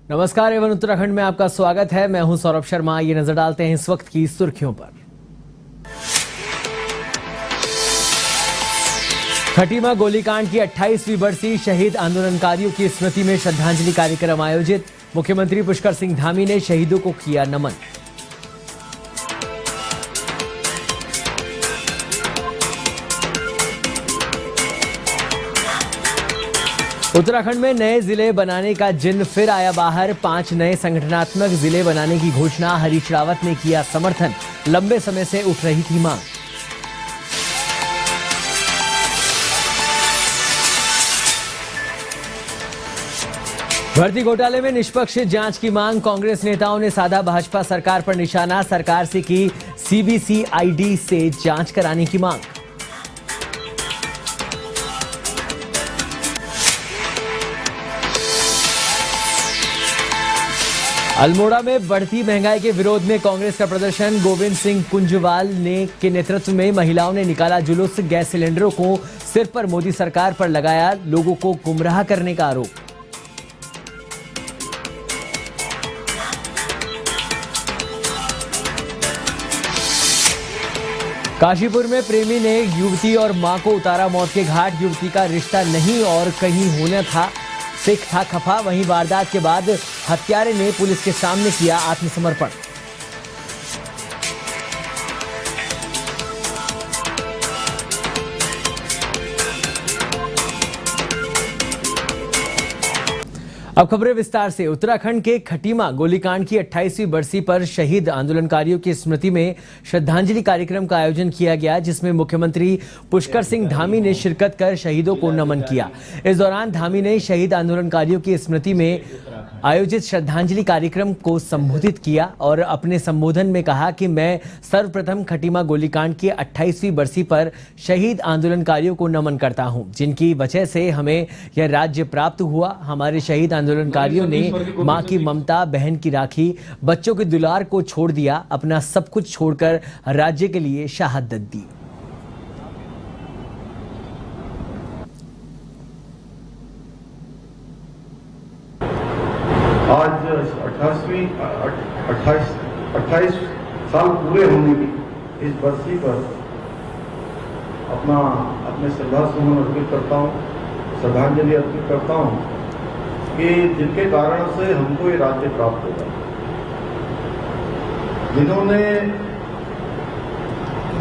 नमस्कार एवं उत्तराखंड में आपका स्वागत है। मैं हूं सौरभ शर्मा। ये नजर डालते हैं इस वक्त की सुर्खियों पर। खटीमा गोलीकांड की 28वीं बरसी, शहीद आंदोलनकारियों की स्मृति में श्रद्धांजलि कार्यक्रम आयोजित। मुख्यमंत्री पुष्कर सिंह धामी ने शहीदों को किया नमन। उत्तराखंड में नए जिले बनाने का जिन्न फिर आया बाहर। 5 नए संगठनात्मक जिले बनाने की घोषणा। हरीश रावत ने किया समर्थन। लंबे समय से उठ रही थी मांग। भर्ती घोटाले में निष्पक्ष जांच की मांग। कांग्रेस नेताओं ने साधा भाजपा सरकार पर निशाना। सरकार से की सीबीसीआईडी से जांच कराने की मांग। अल्मोड़ा में बढ़ती महंगाई के विरोध में कांग्रेस का प्रदर्शन। गोविंद सिंह कुंजवाल के नेतृत्व में महिलाओं ने निकाला जुलूस। गैस सिलेंडरों को सिर पर मोदी सरकार पर लगाया लोगों को गुमराह करने का आरोप। काशीपुर में प्रेमी ने युवती और मां को उतारा मौत के घाट। युवती का रिश्ता नहीं और कहीं होना था, सिख था खफा। वहीं वारदात के बाद हत्यारे ने पुलिस के सामने किया आत्मसमर्पण। अब खबरें विस्तार से। उत्तराखंड के खटीमा गोलीकांड की 28वीं बरसी पर शहीद आंदोलनकारियों की स्मृति में श्रद्धांजलि कार्यक्रम का आयोजन किया गया, जिसमें मुख्यमंत्री पुष्कर सिंह धामी ने शिरकत कर शहीदों को नमन किया। इस दौरान धामी ने शहीद आंदोलनकारियों की स्मृति में आयोजित श्रद्धांजलि कार्यक्रम को संबोधित किया और अपने संबोधन में कहा कि मैं सर्वप्रथम खटीमा गोलीकांड की 28वीं बरसी पर शहीद आंदोलनकारियों को नमन करता हूं, जिनकी वजह से हमें यह राज्य प्राप्त हुआ। हमारे शहीद आंदोलनकारियों ने मां की ममता, बहन की राखी, बच्चों के दुलार को छोड़ दिया, अपना सब कुछ छोड़कर राज्य के लिए शहादत दी। आज 28 साल पूरे होने की इस बरसी पर अपने श्रद्धासुमन अर्पित करता हूँ, श्रद्धांजलि अर्पित करता हूँ कि जिनके कारण से हमको ये राज्य प्राप्त होगा, जिन्होंने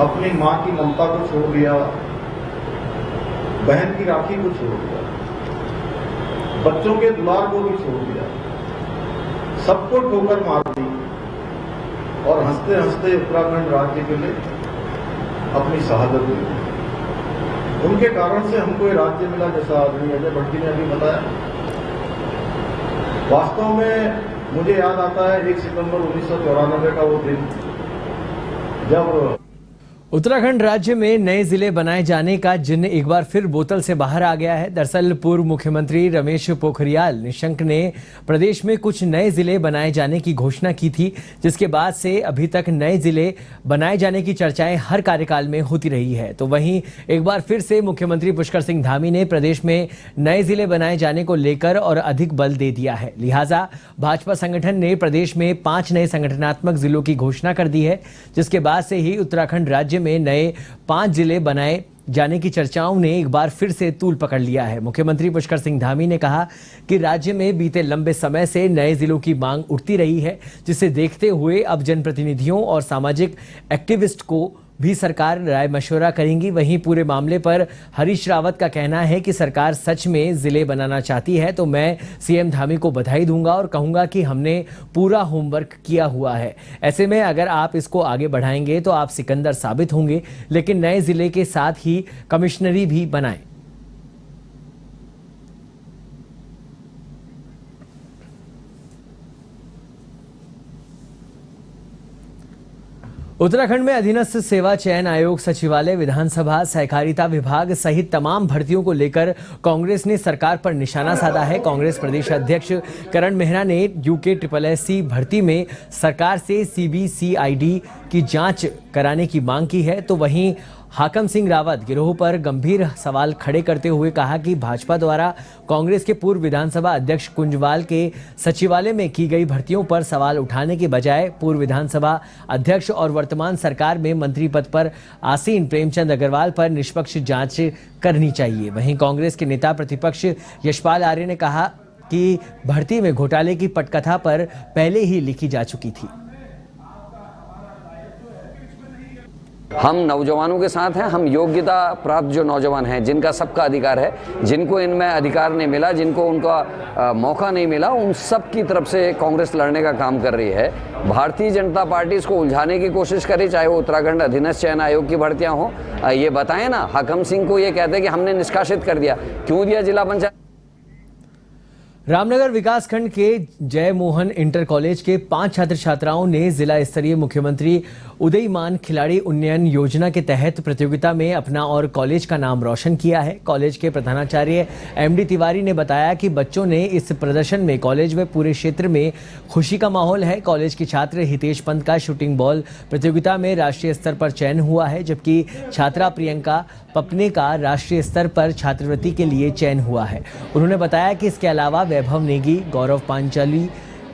अपनी माँ की ममता को छोड़ दिया, बहन की राखी को छोड़ दिया, बच्चों के दुलार को भी छोड़ दिया, सबको ठोकर मार दी और हंसते हंसते उत्तराखंड राज्य के लिए अपनी शहादत दी। उनके कारण से हमको ये राज्य मिला, जैसा आदरणीय अजय भट्टी ने अभी बताया। वास्तव में मुझे याद आता है 1 सितंबर 1994 का वो दिन, जब उत्तराखंड राज्य में नए जिले बनाए जाने का जिन्न एक बार फिर बोतल से बाहर आ गया है। दरअसल पूर्व मुख्यमंत्री रमेश पोखरियाल निशंक ने प्रदेश में कुछ नए जिले बनाए जाने की घोषणा की थी, जिसके बाद से अभी तक नए जिले बनाए जाने की चर्चाएं हर कार्यकाल में होती रही है। तो वहीं एक बार फिर से मुख्यमंत्री पुष्कर सिंह धामी ने प्रदेश में नए जिले बनाए जाने को लेकर और अधिक बल दे दिया है। लिहाजा भाजपा संगठन ने प्रदेश में 5 नए संगठनात्मक जिलों की घोषणा कर दी है, जिसके बाद से ही उत्तराखंड राज्य में नए 5 जिले बनाए जाने की चर्चाओं ने एक बार फिर से तूल पकड़ लिया है। मुख्यमंत्री पुष्कर सिंह धामी ने कहा कि राज्य में बीते लंबे समय से नए जिलों की मांग उठती रही है, जिसे देखते हुए अब जनप्रतिनिधियों और सामाजिक एक्टिविस्ट को भी सरकार राय मशवरा करेंगी। वहीं पूरे मामले पर हरीश रावत का कहना है कि सरकार सच में जिले बनाना चाहती है तो मैं सीएम धामी को बधाई दूंगा और कहूंगा कि हमने पूरा होमवर्क किया हुआ है। ऐसे में अगर आप इसको आगे बढ़ाएंगे तो आप सिकंदर साबित होंगे, लेकिन नए जिले के साथ ही कमिश्नरी भी बनाएं। उत्तराखंड में अधीनस्थ सेवा चयन आयोग, सचिवालय, विधानसभा, सहकारिता विभाग सहित तमाम भर्तियों को लेकर कांग्रेस ने सरकार पर निशाना साधा है। कांग्रेस प्रदेश अध्यक्ष करण मेहरा ने UKSSC भर्ती में सरकार से CBCID की जांच कराने की मांग की है। तो वहीं हाकम सिंह रावत गिरोह पर गंभीर सवाल खड़े करते हुए कहा कि भाजपा द्वारा कांग्रेस के पूर्व विधानसभा अध्यक्ष कुंजवाल के सचिवालय में की गई भर्तियों पर सवाल उठाने के बजाय पूर्व विधानसभा अध्यक्ष और वर्तमान सरकार में मंत्री पद पर आसीन प्रेमचंद अग्रवाल पर निष्पक्ष जांच करनी चाहिए। वहीं कांग्रेस के नेता प्रतिपक्ष यशपाल आर्य ने कहा कि भर्ती में घोटाले की पटकथा पर पहले ही लिखी जा चुकी थी। हम नौजवानों के साथ हैं। हम योग्यता प्राप्त जो नौजवान हैं, जिनका सबका अधिकार है, जिनको इनमें अधिकार नहीं मिला, जिनको उनका मौका नहीं मिला, उन सब की तरफ से कांग्रेस लड़ने का काम कर रही है। भारतीय जनता पार्टी इसको उलझाने की कोशिश करे, चाहे वो उत्तराखंड अधीनस्थ चयन आयोग की भर्तियां हो। ये बताएं ना, हाकम सिंह को ये कहते हैं कि हमने निष्कासित कर दिया, क्यों दिया जिला पंचायत? रामनगर विकासखंड के जय मोहन इंटर कॉलेज के 5 छात्र छात्राओं ने जिला स्तरीय मुख्यमंत्री उदयीमान खिलाड़ी उन्नयन योजना के तहत प्रतियोगिता में अपना और कॉलेज का नाम रोशन किया है। कॉलेज के प्रधानाचार्य एमडी तिवारी ने बताया कि बच्चों ने इस प्रदर्शन में कॉलेज व पूरे क्षेत्र में खुशी का माहौल है। कॉलेज के छात्र हितेश पंत का शूटिंग बॉल प्रतियोगिता में राष्ट्रीय स्तर पर चयन हुआ है, जबकि छात्रा प्रियंका पपने का राष्ट्रीय स्तर पर छात्रवृत्ति के लिए चयन हुआ है। उन्होंने बताया कि इसके अलावा वैभव नेगी, गौरव पांचाली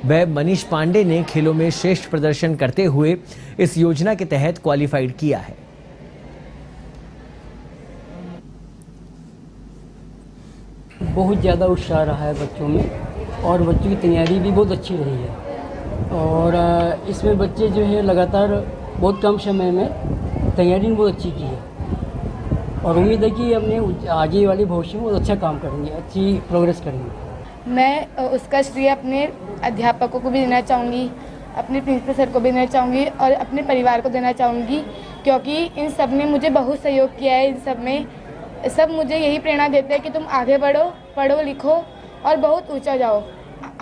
व मनीष पांडे ने खेलों में श्रेष्ठ प्रदर्शन करते हुए इस योजना के तहत क्वालिफाइड किया है। बहुत ज़्यादा उत्साह रहा है बच्चों में और बच्चों की तैयारी भी बहुत अच्छी रही है और इसमें बच्चे जो है लगातार बहुत कम समय में तैयारी बहुत अच्छी की है और उम्मीद है कि अपने आगे वाले भविष्य में बहुत अच्छा काम करेंगे, अच्छी प्रोग्रेस करेंगे। मैं उसका श्रेय अपने अध्यापकों को भी देना चाहूँगी, अपने प्रिंसिपल सर को भी देना चाहूँगी और अपने परिवार को देना चाहूँगी, क्योंकि इन सब ने मुझे बहुत सहयोग किया है। इन सब में सब मुझे यही प्रेरणा देते हैं कि तुम आगे बढ़ो, पढ़ो लिखो और बहुत ऊंचा जाओ।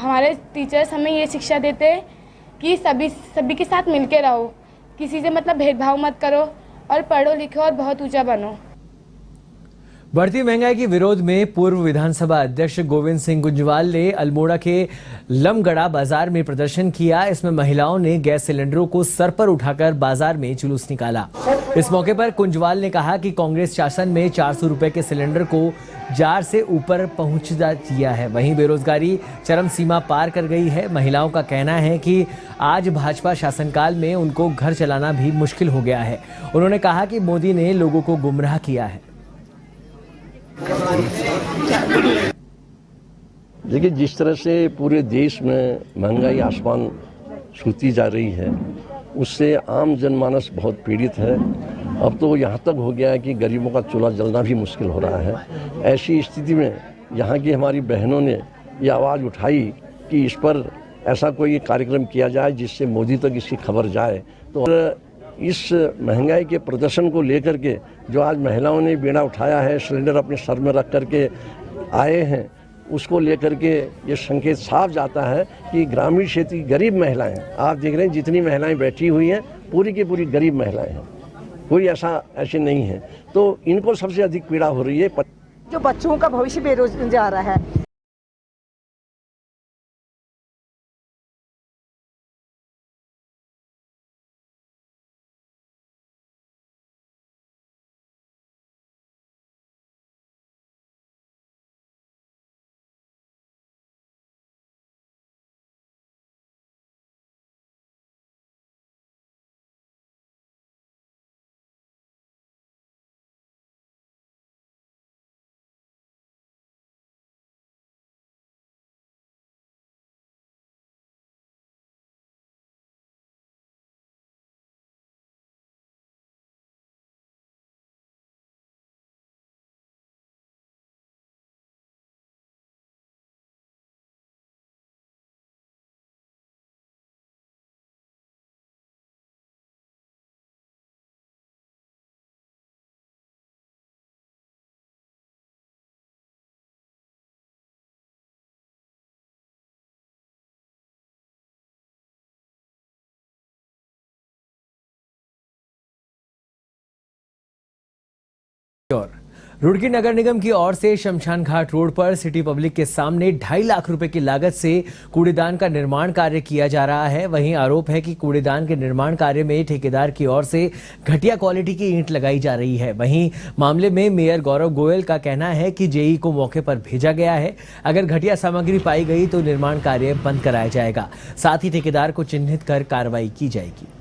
हमारे टीचर्स हमें ये शिक्षा देते हैं कि सभी के साथ मिलके रहो, किसी से मतलब भेदभाव मत करो और पढ़ो लिखो और बहुत ऊंचा बनो। बढ़ती महंगाई के विरोध में पूर्व विधानसभा अध्यक्ष गोविंद सिंह कुंजवाल ने अल्मोड़ा के लमगड़ा बाजार में प्रदर्शन किया। इसमें महिलाओं ने गैस सिलेंडरों को सर पर उठाकर बाजार में जुलूस निकाला। इस मौके पर कुंजवाल ने कहा कि कांग्रेस शासन में 400 रुपए के सिलेंडर को जार से ऊपर पहुंच दिया है। वहीं बेरोजगारी चरम सीमा पार कर गई है। महिलाओं का कहना है कि आज भाजपा शासनकाल में उनको घर चलाना भी मुश्किल हो गया है। उन्होंने कहा कि मोदी ने लोगों को गुमराह किया है। देखिए, जिस तरह से पूरे देश में महंगाई आसमान छूती जा रही है, उससे आम जनमानस बहुत पीड़ित है। अब तो यहाँ तक हो गया है कि गरीबों का चूल्हा जलना भी मुश्किल हो रहा है। ऐसी स्थिति में यहाँ की हमारी बहनों ने ये आवाज़ उठाई कि इस पर ऐसा कोई कार्यक्रम किया जाए जिससे मोदी तक इसकी खबर जाए। तो इस महंगाई के प्रदर्शन को लेकर के जो आज महिलाओं ने बीड़ा उठाया है, सिलेंडर अपने सर में रख करके आए हैं, उसको लेकर के ये संकेत साफ जाता है कि ग्रामीण क्षेत्र की गरीब महिलाएं, आप देख रहे हैं जितनी महिलाएं बैठी हुई हैं पूरी की पूरी गरीब महिलाएं हैं, कोई ऐसे नहीं है। तो इनको सबसे अधिक पीड़ा हो रही है। जो बच्चों का भविष्य बेरोजगार है, रुड़की नगर निगम की ओर से शमशान घाट रोड पर सिटी पब्लिक के सामने 2.5 लाख रुपए की लागत से कूड़ेदान का निर्माण कार्य किया जा रहा है। वहीं आरोप है कि कूड़ेदान के निर्माण कार्य में ठेकेदार की ओर से घटिया क्वालिटी की ईंट लगाई जा रही है। वहीं मामले में मेयर गौरव गोयल का कहना है कि जेई को मौके पर भेजा गया है। अगर घटिया सामग्री पाई गई तो निर्माण कार्य बंद कराया जाएगा। साथ ही ठेकेदार को चिन्हित कर कार्रवाई की जाएगी।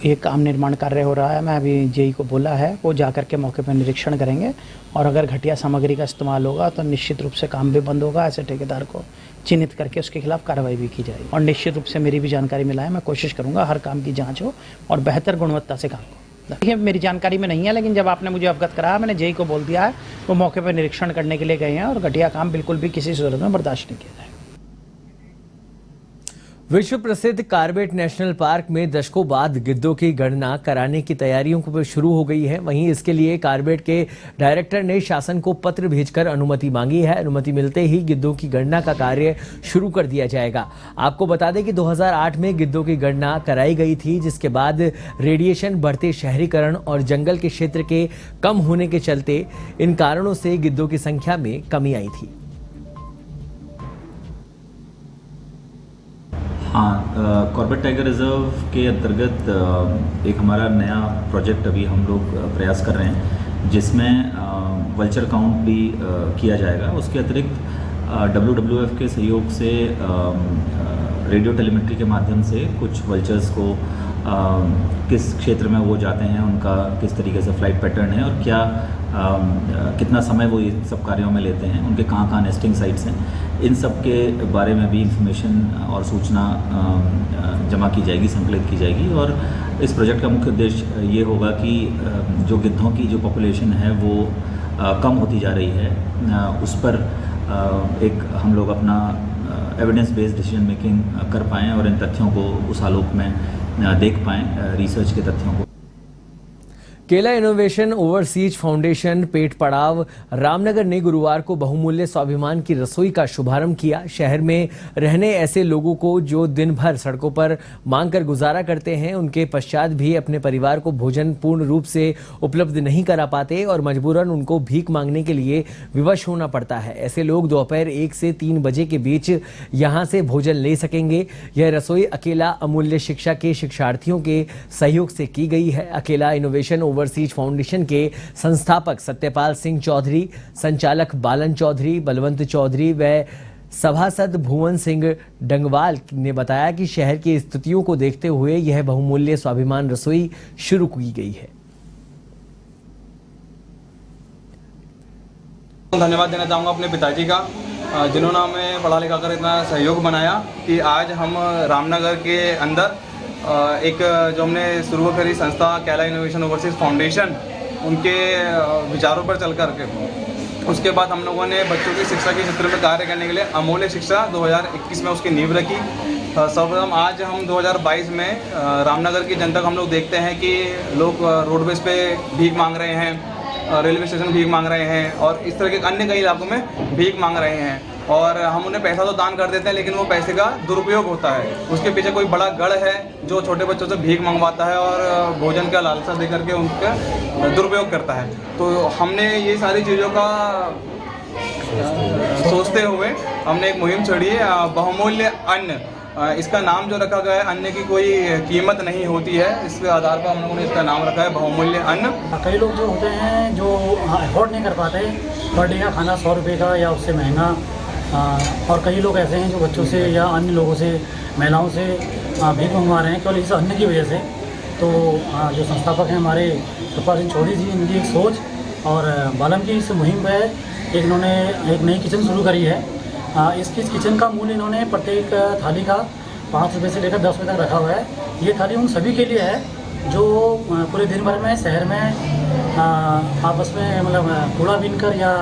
एक काम निर्माण कार्य हो रहा है। मैं अभी जेई को बोला है, वो जाकर के मौके पर निरीक्षण करेंगे और अगर घटिया सामग्री का इस्तेमाल होगा तो निश्चित रूप से काम भी बंद होगा। ऐसे ठेकेदार को चिन्हित करके उसके खिलाफ कार्रवाई भी की जाएगी। और निश्चित रूप से मेरी भी जानकारी मिला है, मैं कोशिश करूंगा हर काम की जांच हो और बेहतर गुणवत्ता से काम हो। देखिए, मेरी जानकारी में नहीं है, लेकिन जब आपने मुझे अवगत कराया, मैंने जेई को बोल दिया है, वो मौके पर निरीक्षण करने के लिए गए हैं और घटिया काम बिल्कुल भी किसी सूरत में बर्दाश्त नहीं किया जाएगा। विश्व प्रसिद्ध कार्बेट नेशनल पार्क में दशकों बाद गिद्धों की गणना कराने की तैयारियों को शुरू हो गई है। वहीं इसके लिए कार्बेट के डायरेक्टर ने शासन को पत्र भेजकर अनुमति मांगी है। अनुमति मिलते ही गिद्धों की गणना का कार्य शुरू कर दिया जाएगा। आपको बता दें कि 2008 में गिद्धों की गणना कराई गई थी, जिसके बाद रेडिएशन, बढ़ते शहरीकरण और जंगल के क्षेत्र के कम होने के चलते इन कारणों से गिद्धों की संख्या में कमी आई थी। हाँ, कॉर्बेट टाइगर रिजर्व के अंतर्गत एक हमारा नया प्रोजेक्ट अभी हम लोग प्रयास कर रहे हैं, जिसमें वल्चर काउंट भी किया जाएगा। उसके अतिरिक्त WWF के सहयोग से रेडियो टेलीमेट्री के माध्यम से कुछ वल्चर्स को किस क्षेत्र में वो जाते हैं, उनका किस तरीके से फ्लाइट पैटर्न है और क्या कितना समय वो ये सब कार्यों में लेते हैं, उनके कहाँ नेस्टिंग साइट्स हैं, इन सब के बारे में भी इंफॉर्मेशन और सूचना जमा की जाएगी, संकलित की जाएगी। और इस प्रोजेक्ट का मुख्य उद्देश्य ये होगा कि जो गिद्धों की जो पॉपुलेशन है वो कम होती जा रही है, उस पर एक हम लोग अपना एविडेंस बेस्ड डिसीजन मेकिंग कर पाएँ और इन तथ्यों को उस आलोक में देख पाएँ, रिसर्च के तथ्यों को। केला इनोवेशन ओवरसीज फाउंडेशन पेट पड़ाव रामनगर ने गुरुवार को बहुमूल्य स्वाभिमान की रसोई का शुभारंभ किया। शहर में रहने ऐसे लोगों को जो दिन भर सड़कों पर मांग कर गुजारा करते हैं, उनके पश्चात भी अपने परिवार को भोजन पूर्ण रूप से उपलब्ध नहीं करा पाते और मजबूरन उनको भीख मांगने के लिए विवश होना पड़ता है। ऐसे लोग दोपहर 1 से 3 बजे के बीच यहाँ से भोजन ले सकेंगे। यह रसोई अकेला अमूल्य शिक्षा के शिक्षार्थियों के सहयोग से की गई है। अकेला इनोवेशन ओवरसीज फाउंडेशन के संस्थापक सत्यपाल सिंह चौधरी, संचालक बालन चौधरी, बलवंत चौधरी व सभासद भुवन सिंह डंगवाल ने बताया कि शहर की स्थितियों को देखते हुए यह बहुमूल्य स्वाभिमान रसोई शुरू की गई है। धन्यवाद देना चाहूँगा अपने पिताजी का, जिन्होंने हमें पढ़ा लिखा कर इतना सहयोग बनाया कि आज हम रामनगर के अंदर एक जो हमने शुरू करी संस्था केला इनोवेशन ओवरसीज फाउंडेशन, उनके विचारों पर चल कर के उसके बाद हम लोगों ने बच्चों की शिक्षा के क्षेत्र में कार्य करने के लिए अमूल्य शिक्षा 2021 में उसकी नींव रखी। सर्वप्रथम आज हम 2022 में रामनगर की जनता को हम लोग देखते हैं कि लोग रोडवेज पे भीख मांग रहे हैं, रेलवे स्टेशन भीख मांग रहे हैं और इस तरह के अन्य कई इलाकों में भीख मांग रहे हैं। और हम उन्हें पैसा तो दान कर देते हैं, लेकिन वो पैसे का दुरुपयोग होता है। उसके पीछे कोई बड़ा गढ़ है जो छोटे बच्चों से भीख मंगवाता है और भोजन का लालसा देकर के उनका दुरुपयोग करता है। तो हमने ये सारी चीज़ों का सोचते हुए हमने एक मुहिम छेड़ी है, बहुमूल्य अन्न। इसका नाम जो रखा गया है, अन्न की कोई कीमत नहीं होती है, इसके आधार पर हम लोगों ने इसका नाम रखा है बहुमूल्य अन्न। कई लोग जो होते हैं जो अफोर्ड नहीं कर पाते पर डे का खाना 100 रुपये का या उससे महंगा, और कई लोग ऐसे हैं जो बच्चों से या अन्य लोगों से, महिलाओं से भीख मंगवा रहे हैं केवल इस अन्न की वजह से। तो जो संस्थापक हैं हमारे सत्यपाल सिंह चौधरी जी, इनकी एक सोच और बालन की इस मुहिम पर एक इन्होंने एक नई किचन शुरू करी है। इस किचन का मूल्य इन्होंने प्रत्येक थाली का 5 रुपये से लेकर 10 रुपये तक रखा हुआ है। ये थाली उन सभी के लिए है जो पूरे दिन भर में शहर में आपस में मतलब कूड़ा बीनकर या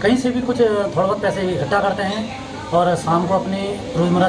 कहीं से भी कुछ थोड़ा बहुत पैसे इकट्ठा करते हैं और शाम को अपनी रोज़मर्रा